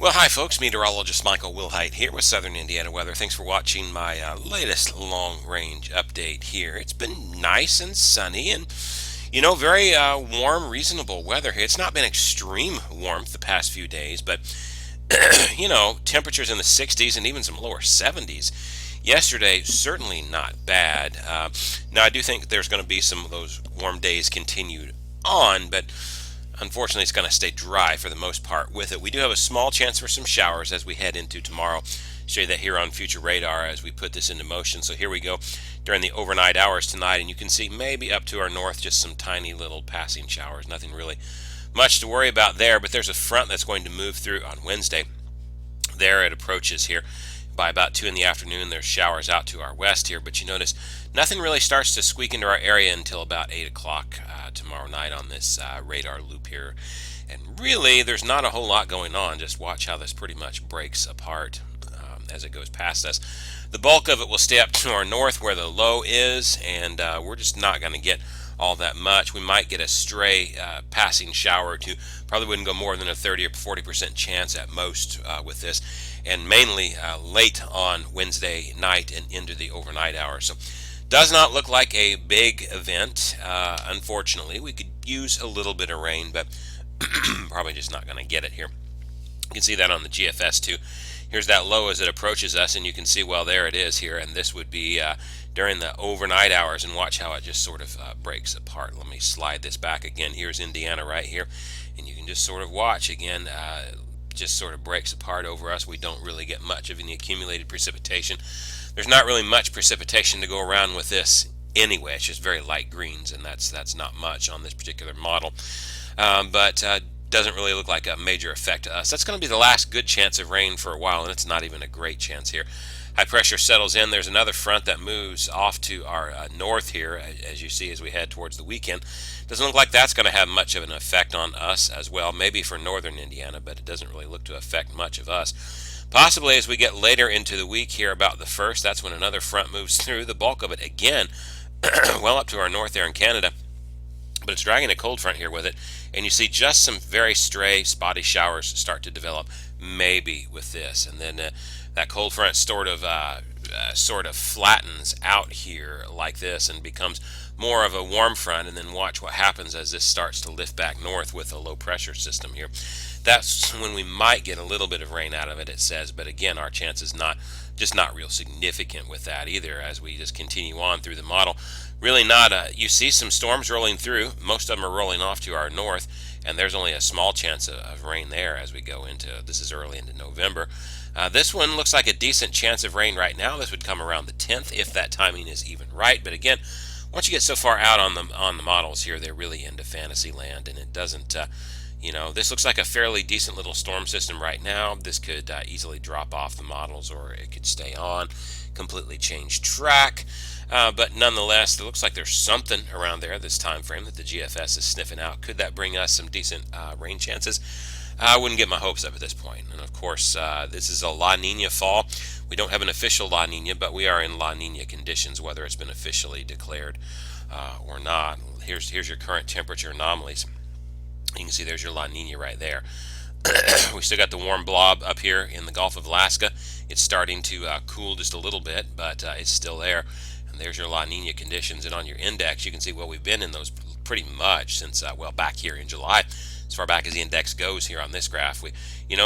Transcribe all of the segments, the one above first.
Well, hi, folks. Meteorologist Michael Wilhite here with Southern Indiana Weather. Thanks for watching my latest long range update here. It's been nice and sunny and, very warm, reasonable weather here. It's not been extreme warmth the past few days, but, temperatures in the 60s and even some lower 70s. Yesterday, certainly not bad. Now, I do think there's going to be some of those warm days continued on, but unfortunately, it's going to stay dry for the most part with it. We do have a small chance for some showers as we head into tomorrow. Show you that here on future radar as we put this into motion. So here we go during the overnight hours tonight, and you can see maybe up to our north just some tiny little passing showers. Nothing really much to worry about there, but there's a front that's going to move through on Wednesday. There it approaches here. By about 2 in the afternoon, there's showers out to our west here, but you notice nothing really starts to squeak into our area until about 8 o'clock tomorrow night on this radar loop here. And really, there's not a whole lot going on. Just watch how this pretty much breaks apart as it goes past us. The bulk of it will stay up to our north where the low is, and we're just not going to get all that much. We might get a stray passing shower or two. Probably wouldn't go more than a 30 or 40% chance at most with this, and mainly late on Wednesday night and into the overnight hours. So does not look like a big event. Unfortunately, we could use a little bit of rain, but probably just not going to get it here. You can see that on the GFS too. Here's that low as it approaches us, and you can see, well, there it is here, and this would be during the overnight hours, and watch how it just sort of breaks apart. Let me slide this back again. Here's Indiana right here, and you can just sort of watch again, just sort of breaks apart over us. We don't really get much of any accumulated precipitation. There's not really much precipitation to go around with this anyway. It's just very light greens, and that's not much on this particular model. But doesn't really look like a major effect to us. That's going to be the last good chance of rain for a while, and it's not even a great chance here. High pressure settles in. There's another front that moves off to our north here, as you see, as we head towards the weekend. Doesn't look like that's going to have much of an effect on us as well. Maybe for northern Indiana, but it doesn't really look to affect much of us. Possibly as we get later into the week here, about the 1st, that's when another front moves through. The bulk of it, again, well up to our north there in Canada. But it's dragging a cold front here with it, and you see just some very stray, spotty showers start to develop, maybe with this, and then that cold front sort of flattens out here like this and becomes more of a warm front, and then watch what happens as this starts to lift back north with a low pressure system here. That's when we might get a little bit of rain out of it, it says, but again, our chance is not real significant with that either as we just continue on through the model. Really not. You see some storms rolling through. Most of them are rolling off to our north, and there's only a small chance of rain there as we go into, this is early into November. This one looks like a decent chance of rain right now. This would come around the 10th if that timing is even right. But again, once you get so far out on the models here, they're really into fantasy land, and it doesn't. This looks like a fairly decent little storm system right now. This could easily drop off the models, or it could stay on, completely change track. But nonetheless, it looks like there's something around there this time frame that the GFS is sniffing out. Could that bring us some decent rain chances? I wouldn't get my hopes up at this point. And of course, this is a La Niña fall. We don't have an official La Niña, but we are in La Niña conditions, whether it's been officially declared or not. Here's your current temperature anomalies. You can see there's your La Niña right there. We still got the warm blob up here in the Gulf of Alaska. It's starting to cool just a little bit, but it's still there. And there's your La Niña conditions. And on your index, you can see, well, we've been in those pretty much since, back here in July. As far back as the index goes here on this graph, we,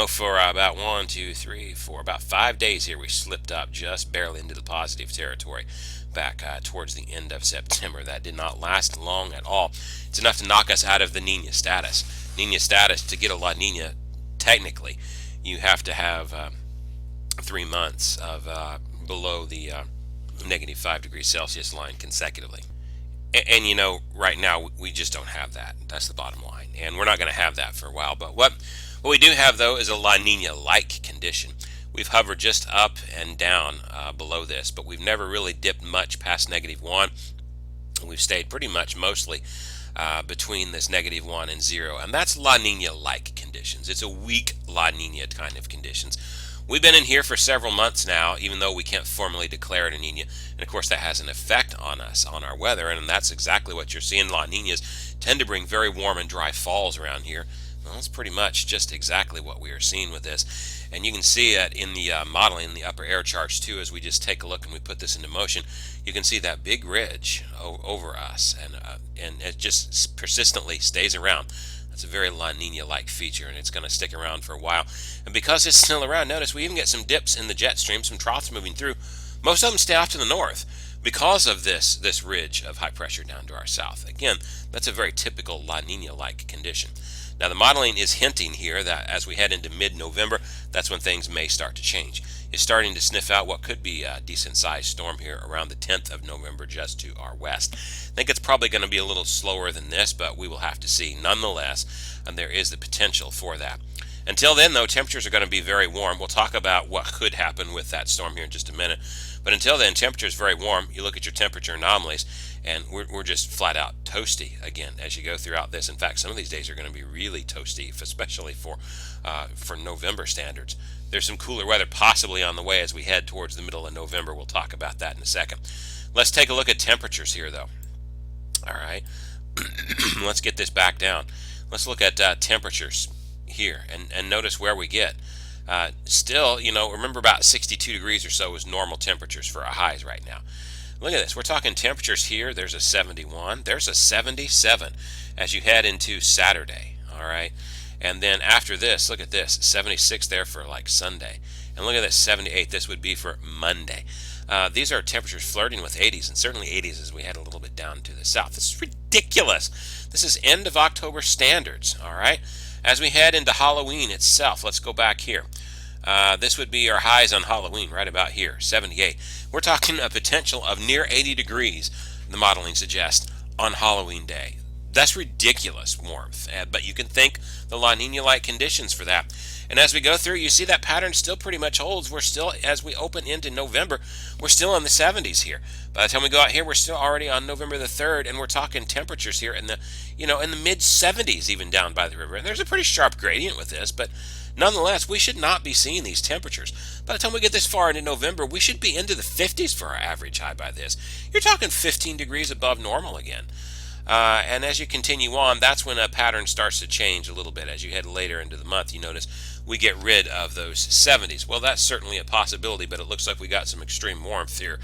for about 1, 2, 3, 4, about 5 days here, we slipped up just barely into the positive territory back towards the end of September. That did not last long at all. It's enough to knock us out of the Niña status. Niña status, to get a La Niña, technically, you have to have 3 months of below the negative 5 degrees Celsius line consecutively. And right now we just don't have that. That's the bottom line, and we're not going to have that for a while. But what we do have, though, is a La Niña-like condition. We've hovered just up and down below this, but we've never really dipped much past -1. We've stayed pretty much mostly between this -1 and 0, and that's La Niña-like conditions. It's a weak La Niña kind of conditions. We've been in here for several months now, even though we can't formally declare it a Niña. And of course, that has an effect on us, on our weather, and that's exactly what you're seeing. La Niñas tend to bring very warm and dry falls around here. Well, that's pretty much just exactly what we are seeing with this. And you can see it in the modeling, the upper air charts too, as we just take a look and we put this into motion. You can see that big ridge over us, and it just persistently stays around. That's a very La Nina-like feature, and it's going to stick around for a while. And because it's still around, notice we even get some dips in the jet stream, some troughs moving through. Most of them stay off to the north because of this ridge of high pressure down to our south. Again, that's a very typical La Nina-like condition. Now the modeling is hinting here that as we head into mid-November, that's when things may start to change. It's starting to sniff out what could be a decent sized storm here around the 10th of November just to our west. I think it's probably going to be a little slower than this, but we will have to see. Nonetheless, and there is the potential for that. Until then, though, temperatures are going to be very warm. We'll talk about what could happen with that storm here in just a minute. But until then, temperature is very warm. You look at your temperature anomalies, and we're just flat out toasty again as you go throughout this. In fact, some of these days are going to be really toasty, especially for November standards. There's some cooler weather possibly on the way as we head towards the middle of November. We'll talk about that in a second. Let's take a look at temperatures here, though. All right, let's get this back down. Let's look at temperatures here and notice where we get. Still, remember about 62 degrees or so is normal temperatures for our highs right now. Look at this. We're talking temperatures here. There's a 71. There's a 77 as you head into Saturday. All right. And then after this, look at this. 76 there for like Sunday. And look at this, 78. This would be for Monday. These are temperatures flirting with 80s, and certainly 80s as we head a little bit down to the south. This is ridiculous. This is end of October standards. All right. As we head into Halloween itself, let's go back here. This would be our highs on Halloween right about here, 78. We're talking a potential of near 80 degrees, the modeling suggests, on Halloween day. That's ridiculous warmth, but you can thank the La Nina-like conditions for that. And as we go through, you see that pattern still pretty much holds. We're still, as we open into November, we're still in the 70s here. By the time we go out here, we're still already on November the 3rd, and we're talking temperatures here in the, in the mid 70s even down by the river. And there's a pretty sharp gradient with this, but nonetheless, we should not be seeing these temperatures. By the time we get this far into November, we should be into the 50s for our average high by this. You're talking 15 degrees above normal again. And as you continue on, that's when a pattern starts to change a little bit. As you head later into the month, you notice we get rid of those 70s. Well, that's certainly a possibility, but it looks like we got some extreme warmth here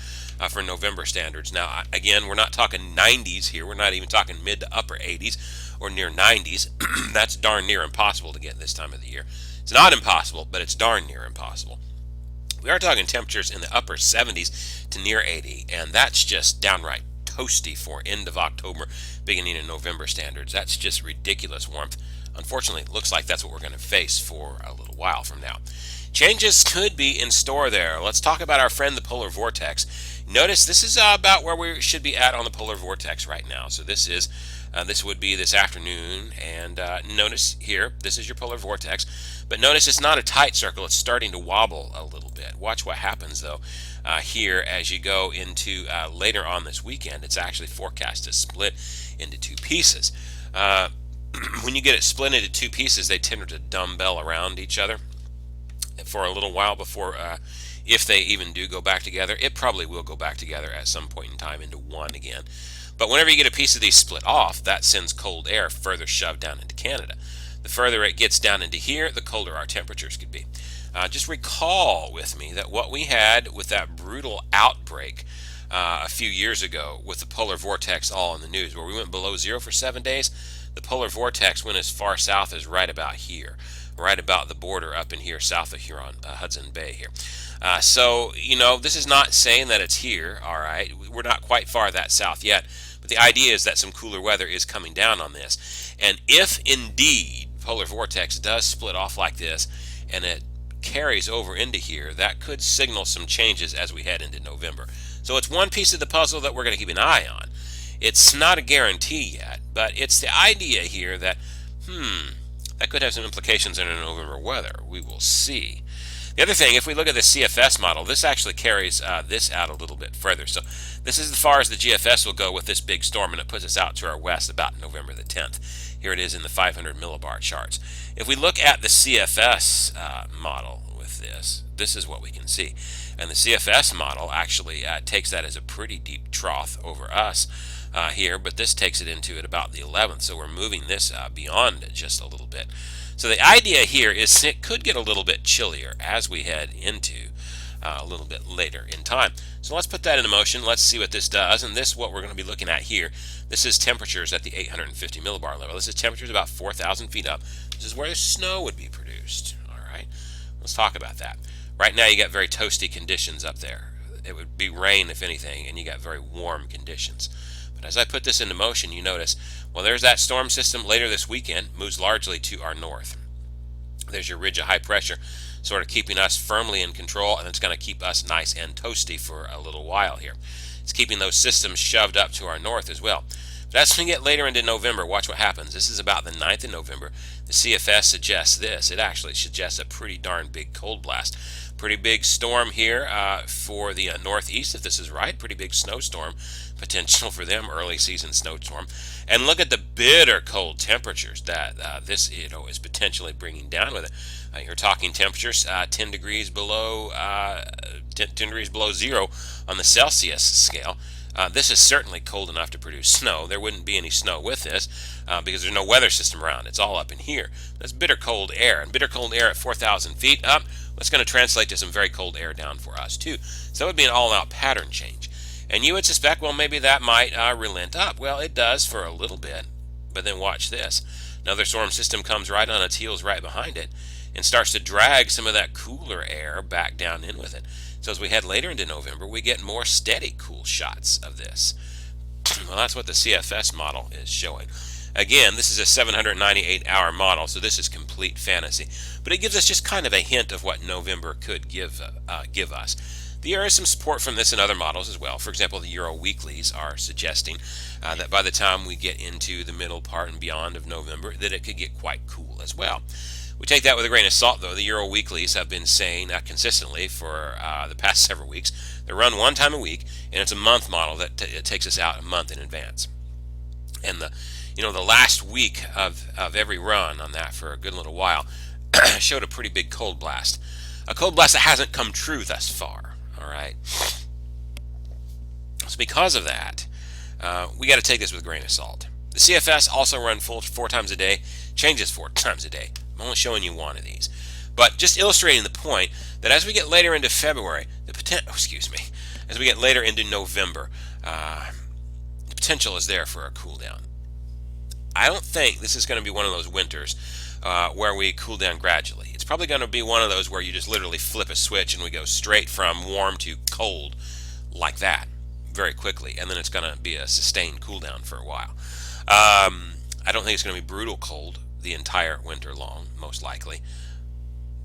for November standards. Now, again, we're not talking 90s here. We're not even talking mid to upper 80s or near 90s. That's darn near impossible to get this time of the year. It's not impossible, but it's darn near impossible. We are talking temperatures in the upper 70s to near 80, and that's just downright toasty for end of October, beginning of November standards. That's just ridiculous warmth. Unfortunately, it looks like that's what we're going to face for a little while from now. Changes could be in store there. Let's talk about our friend the polar vortex. Notice this is about where we should be at on the polar vortex right now. So this would be this afternoon, and notice here, this is your polar vortex, but notice it's not a tight circle. It's starting to wobble a little bit. Watch what happens though here as you go into later on this weekend. It's actually forecast to split into two pieces. When you get it split into two pieces, they tend to dumbbell around each other for a little while before, if they even do go back together. It probably will go back together at some point in time into one again. But whenever you get a piece of these split off, that sends cold air further shoved down into Canada. The further it gets down into here, the colder our temperatures could be. Just recall with me that what we had with that brutal outbreak a few years ago with the polar vortex all in the news, where we went below zero for 7 days, the polar vortex went as far south as right about here, right about the border up in here south of Huron, Hudson Bay here. So, this is not saying that it's here, all right? We're not quite far that south yet, but the idea is that some cooler weather is coming down on this. And if indeed polar vortex does split off like this and it carries over into here, that could signal some changes as we head into November. So it's one piece of the puzzle that we're going to keep an eye on. It's not a guarantee yet, but it's the idea here that, that could have some implications in our November weather. We will see. The other thing, if we look at the CFS model, this actually carries this out a little bit further. So this is as far as the GFS will go with this big storm, and it puts us out to our west about November the 10th. Here it is in the 500 millibar charts. If we look at the CFS model with this is what we can see. And the CFS model actually takes that as a pretty deep trough over us here, but this takes it into at about the 11th, so we're moving this beyond just a little bit. So the idea here is it could get a little bit chillier as we head into a little bit later in time. So let's put that into motion. Let's see what this does. And this, what we're going to be looking at here, this is temperatures at the 850 millibar level. This is temperatures about 4,000 feet up. This is where the snow would be produced. All right, let's talk about that. Right now you got very toasty conditions up there. It would be rain if anything, and you got very warm conditions. But as I put this into motion, you notice, well, there's that storm system later this weekend, moves largely to our north. There's your ridge of high pressure, sort of keeping us firmly in control, and it's going to keep us nice and toasty for a little while here. It's keeping those systems shoved up to our north as well. But as we get later into November, watch what happens. This is about the 9th of November. The CFS suggests this. It actually suggests a pretty darn big cold blast. Pretty big storm here for the northeast, if this is right. Pretty big snowstorm potential for them, early season snowstorm. And look at the bitter cold temperatures that this is potentially bringing down with it. You're talking temperatures 10 degrees below 10 degrees below zero on the Celsius scale. This is certainly cold enough to produce snow. There wouldn't be any snow with this because there's no weather system around. It's all up in here. That's bitter cold air, and bitter cold air at 4,000 feet up, that's going to translate to some very cold air down for us too. So that would be an all-out pattern change. And you would suspect, well, maybe that might relent up. Well, it does for a little bit, but then watch this. Another storm system comes right on its heels right behind it and starts to drag some of that cooler air back down in with it. So as we head later into November, we get more steady cool shots of this. Well, that's what the CFS model is showing. Again, this is a 798-hour model, so this is complete fantasy. But it gives us just kind of a hint of what November could give us. There is some support from this in other models as well. For example, the Euro Weeklies are suggesting that by the time we get into the middle part and beyond of November, that it could get quite cool as well. We take that with a grain of salt, though. The Euro Weeklies have been saying consistently for the past several weeks. They run one time a week, and it's a month model that it takes us out a month in advance. And the last week of every run on that for a good little while showed a pretty big cold blast. A cold blast that hasn't come true thus far. All right. So because of that, we got to take this with a grain of salt. The CFS also run four times a day, changes 4 times a day. I'm only showing you one of these, but just illustrating the point that as we get later into February, as we get later into November, the potential is there for a cool down. I don't think this is going to be one of those winters where we cool down gradually. It's probably going to be one of those where you just literally flip a switch and we go straight from warm to cold like that very quickly, and then it's going to be a sustained cool down for a while. I don't think it's going to be brutal cold the entire winter long, most likely.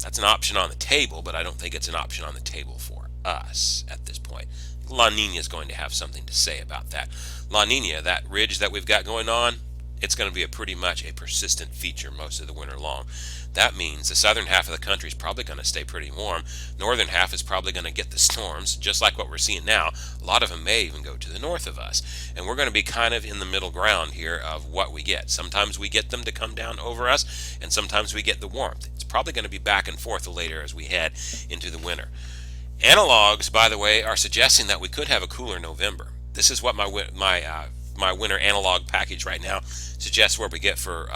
That's an option on the table, but I don't think it's an option on the table for us at this point. La Niña is going to have something to say about that. La Niña, that ridge that we've got going on, it's going to be pretty much a persistent feature most of the winter long. That means the southern half of the country is probably going to stay pretty warm. Northern half is probably going to get the storms, just like what we're seeing now. A lot of them may even go to the north of us. And we're going to be kind of in the middle ground here of what we get. Sometimes we get them to come down over us, and sometimes we get the warmth. It's probably going to be back and forth later as we head into the winter. Analogs, by the way, are suggesting that we could have a cooler November. This is what my winter analog package right now suggests where we get for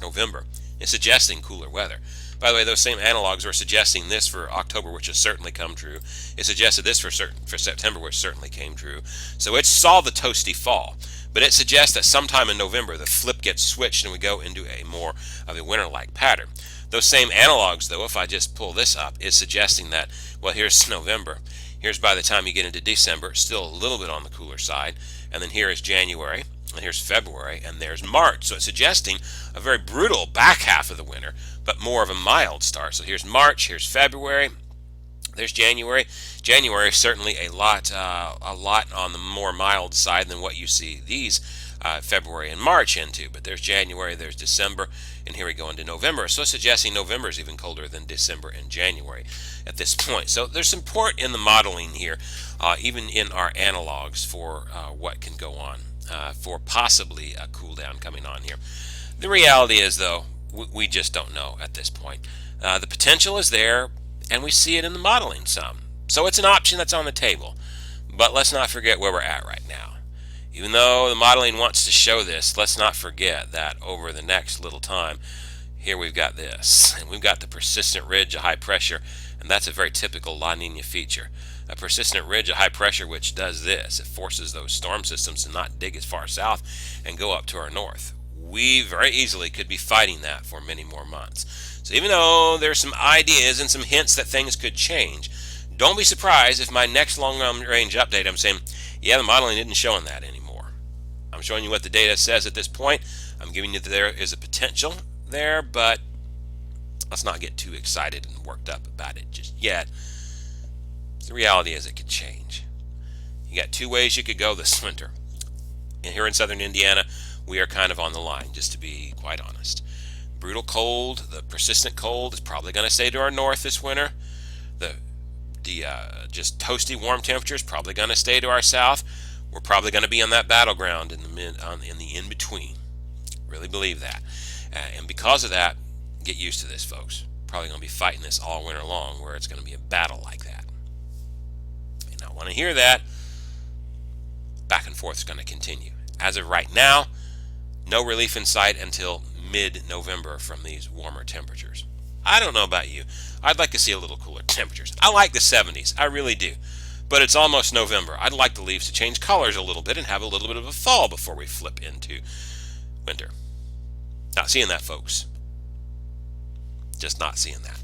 November. It's suggesting cooler weather. By the way, those same analogs are suggesting this for October, which has certainly come true. It suggested this for September, which certainly came true. So it saw the toasty fall, but it suggests that sometime in November the flip gets switched and we go into a more of a winter-like pattern. Those same analogs, though, if I just pull this up, is suggesting that, well, here's November. Here's by the time you get into December, still a little bit on the cooler side. And then here is January, and here's February, and there's March. So it's suggesting a very brutal back half of the winter, but more of a mild start. So here's March, here's February, there's January. January is certainly a lot on the more mild side than what you see these February and March into. But there's January, there's December, and here we go into November. So suggesting November is even colder than December and January at this point. So there's support in the modeling here, even in our analogs for what can go on, for possibly a cool down coming on here. The reality is, though, we just don't know at this point. The potential is there, and we see it in the modeling some. So it's an option that's on the table. But let's not forget where we're at right now. Even though the modeling wants to show this, let's not forget that over the next little time, here we've got this, and we've got the persistent ridge of high pressure, and that's a very typical La Nina feature. A persistent ridge of high pressure which does this, it forces those storm systems to not dig as far south and go up to our north. We very easily could be fighting that for many more months. So even though there's some ideas and some hints that things could change, don't be surprised if my next long range update I'm saying, yeah, the modeling isn't showing that anymore. I'm showing you what the data says at this point. I'm giving you that there is a potential there, but let's not get too excited and worked up about it just yet. The reality is it could change. You got two ways you could go this winter. And here in southern Indiana, we are kind of on the line, just to be quite honest. Brutal cold, the persistent cold is probably going to stay to our north this winter. The just toasty warm temperatures probably going to stay to our south. We're probably going to be on that battleground in the in between. Really believe that. And because of that, get used to this, folks. Probably going to be fighting this all winter long, where it's going to be a battle like that. And I want to hear that. Back and forth is going to continue. As of right now, no relief in sight until mid-November from these warmer temperatures. I don't know about you. I'd like to see a little cooler temperatures. I like the 70s. I really do. But it's almost November. I'd like the leaves to change colors a little bit and have a little bit of a fall before we flip into winter. Not seeing that, folks. Just not seeing that.